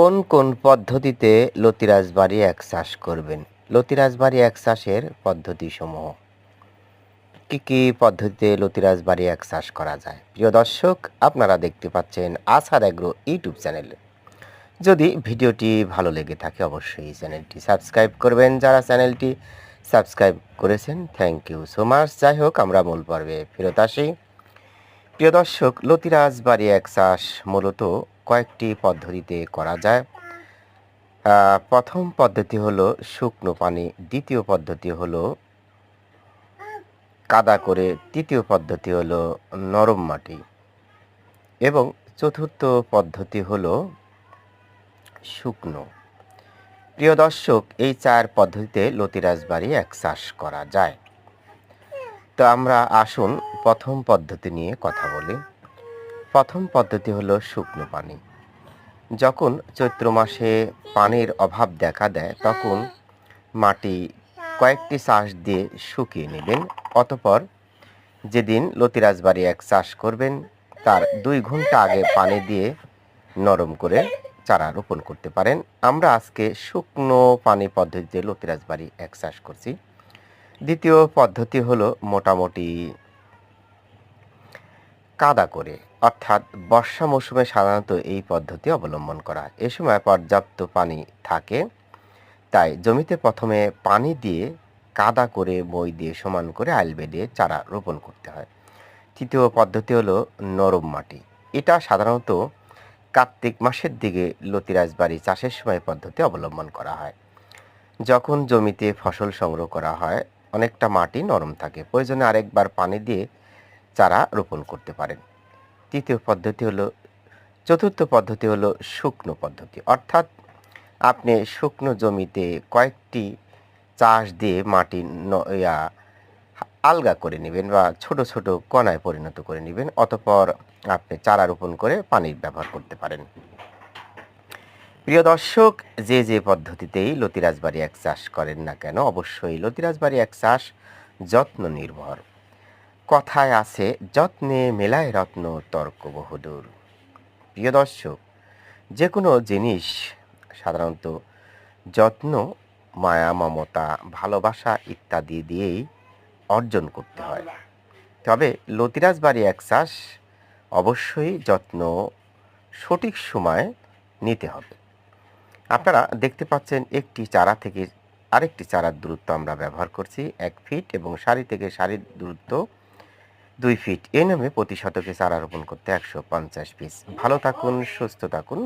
কোন কোন পদ্ধতিতে লতি রাজবাড়ী এক চাষ করবেন? লতি রাজবাড়ী এক চাষের পদ্ধতিসমূহ। কি কি পদ্ধতিতে লতি রাজবাড়ী এক চাষ করা যায়? প্রিয় দর্শক, আপনারা দেখতে পাচ্ছেন আসাদ এগ্রো ইউটিউব চ্যানেল। যদি ভিডিওটি ভালো লেগে থাকে অবশ্যই চ্যানেলটি সাবস্ক্রাইব করবেন। যারা চ্যানেলটি সাবস্ক্রাইব করেছেন থ্যাংক ইউ সো মাচ। যাই হোক, আমরা মূল পর্বে ফেরত আসি। প্রিয় দর্শক, লতি রাজবাড়ী এক চাষ মূলত কয়েকটি পদ্ধতিতে করা যায়। প্রথম পদ্ধতি হলো শুকনো পানি, দ্বিতীয় পদ্ধতি হলো কাদা করে, তৃতীয় পদ্ধতি হলো নরম মাটি এবং চতুর্থ পদ্ধতি হলো শুকনো। প্রিয় দর্শক, এই 4 পদ্ধতিতে লতি রাজবাড়ী এক চাষ করা যায়। তো আমরা আসুন প্রথম পদ্ধতি নিয়ে কথা বলি। প্রথম পদ্ধতি হলো শুকনো পানি। যখন চৈত্র মাসে পানির অভাব দেখা দেয় তখন মাটি কয়েকটি চাষ দিয়ে শুকিয়ে নেবেন। অতঃপর যেদিন লতি রাজবাড়ী এক চাষ করবেন তার 2 ঘন্টা আগে পানি দিয়ে নরম করে চারা রোপণ করতে পারেন। আমরা আজকে শুকনো পানি পদ্ধতিতে লতি রাজবাড়ী এক চাষ করছি। দ্বিতীয় পদ্ধতি হলো মোটামুটি কাদা করে, অর্থাৎ বর্ষা মৌসুমে সাধারণত এই পদ্ধতি অবলম্বন করা হয়। এ সময় পর্যাপ্ত পানি থাকে, তাই জমিতে প্রথমে পানি দিয়ে কাদা করে মই দিয়ে সমান করে আইল বেঁধে চারা রোপণ করতে হয়। তৃতীয় পদ্ধতি হলো নরম মাটি। এটা সাধারণত কার্তিক মাসের দিকে লতি রাজবাড়ী চাষের সময় পদ্ধতি অবলম্বন করা হয়। যখন জমিতে ফসল সংগ্রহ করা হয় অনেকটা মাটি নরম থাকে, প্রয়োজনে আরেকবার পানি দিয়ে চারা রোপণ করতে পারেন। চতুর্থ পদ্ধতি হলো শুকনো পদ্ধতি, অর্থাৎ আপনি শুকনো জমিতে কয়েকটি চাষ দিয়ে মাটি আলগা করে নেবেন বা ছোট ছোট কণায় পরিণত করে নেবেন। অতঃপর আপনি চারা রোপণ করে পানির ব্যবহার করতে পারেন। প্রিয় দর্শক, যে পদ্ধতিতেই লতি রাজবাড়ী এক চাষ করেন না কেন অবশ্যই লতি রাজবাড়ী এক চাষ যত্ন নির্ভর। কথায় আছে, যত্নে মেলায় রত্ন তর্ক বহুদূর। প্রিয় দর্শক, যে কোনো জিনিস সাধারণত যত্ন, মায়া, মমতা, ভালোবাসা ইত্যাদি দিয়েই অর্জন করতে হয়। তবে লতি রাজবাড়ী এক চাষ অবশ্যই যত্ন সঠিক সময় নিতে হবে। আপনারা দেখতে পাচ্ছেন একটি চারা থেকে আরেকটি চারার দূরত্ব আমরা ব্যবহার করছি 1 ফিট এবং সারি থেকে সারির দূরত্ব 2 ফিট। এই নামে প্রতি শতকে চারা রোপণ করতে 150 পিস। ভালো থাকুন, সুস্থ থাকুন।